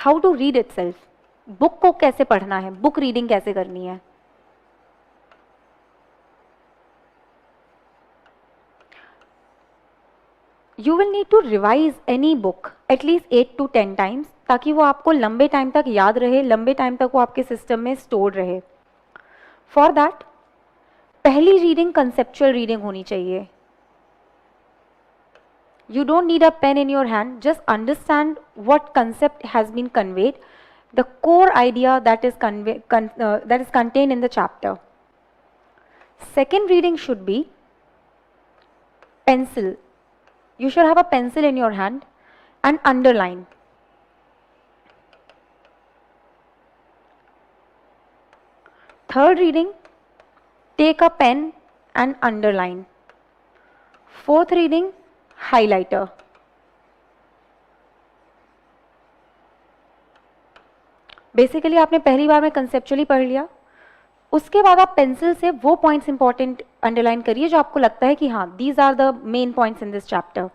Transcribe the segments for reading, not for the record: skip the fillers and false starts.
How to read itself, book को कैसे पढ़ना है, बुक रीडिंग कैसे करनी है. You will need to revise any book at least 8 to 10 times, ताकि वो आपको लंबे टाइम तक याद रहे, लंबे टाइम तक वो आपके सिस्टम में स्टोर रहे. फॉर दैट पहली रीडिंग कंसेप्चुअल रीडिंग होनी चाहिए. You don't need a pen in your hand, just understand what concept has been conveyed, the core idea that is contained in the chapter. Second reading should be pencil. You should have a pencil in your hand and underline. Third reading, take a pen and underline. Fourth reading, highlighter. Basically आपने पहली बार में conceptually पढ़ लिया, उसके बाद आप pencil से वो पॉइंट्स इंपॉर्टेंट अंडरलाइन करिए जो आपको लगता है कि हाँ these are the main points in this chapter.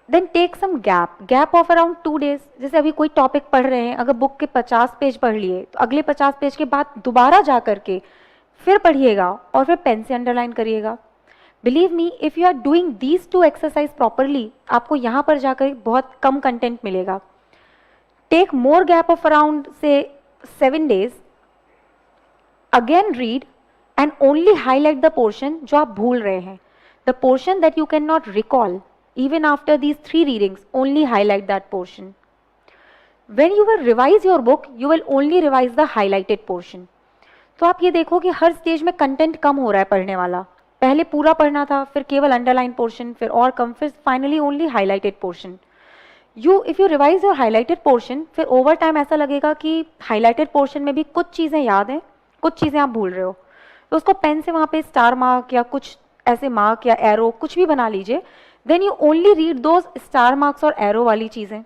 Then take some gap of around 2 days. जैसे अभी कोई टॉपिक पढ़ रहे हैं, अगर बुक के 50 पेज पढ़ लिए तो अगले 50 पेज के बाद दोबारा जा करके फिर पढ़िएगा और फिर पेन से अंडरलाइन करिएगा. Believe me, if you are doing these 2 exercise properly, आपको यहाँ पर जाकर बहुत कम कंटेंट मिलेगा. Take more gap of around से 7 days, again read and only highlight the portion जो आप भूल रहे हैं. The portion that you can not recall even after these 3 readings, only highlight that portion. When you will revise your book, you will only revise the highlighted portion. तो आप ये देखो कि हर स्टेज में कंटेंट कम हो रहा है पढ़ने वाला. पहले पूरा पढ़ना था, फिर केवल अंडरलाइन पोर्शन, फिर और कम, फिर finally only highlighted portion. If you revise your highlighted portion, फिर ओवर टाइम ऐसा लगेगा कि हाईलाइटेड पोर्शन में भी कुछ चीज़ें याद हैं, कुछ चीज़ें आप भूल रहे हो. तो उसको पेन से वहाँ पे स्टार मार्क या कुछ ऐसे मार्क या एरो कुछ भी बना लीजिए. Then you only read those star marks और एरो वाली चीज़ें.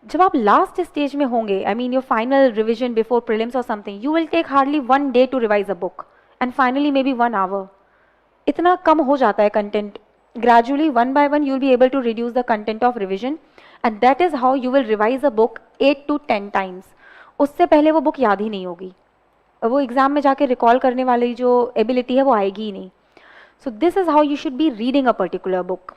जब आप लास्ट स्टेज में होंगे, I mean your final revision before prelims और something, you will take hardly 1 day to revise a book and finally maybe 1 hour. इतना कम हो जाता है content. Gradually 1 by 1 you will be able to reduce the content of revision and that is how you will revise a book 8 to 10 times. उससे पहले वो book याद ही नहीं होगी, वो एग्जाम में जाके रिकॉल करने वाली जो एबिलिटी है वो आएगी ही नहीं. So this is how you should be reading a particular book.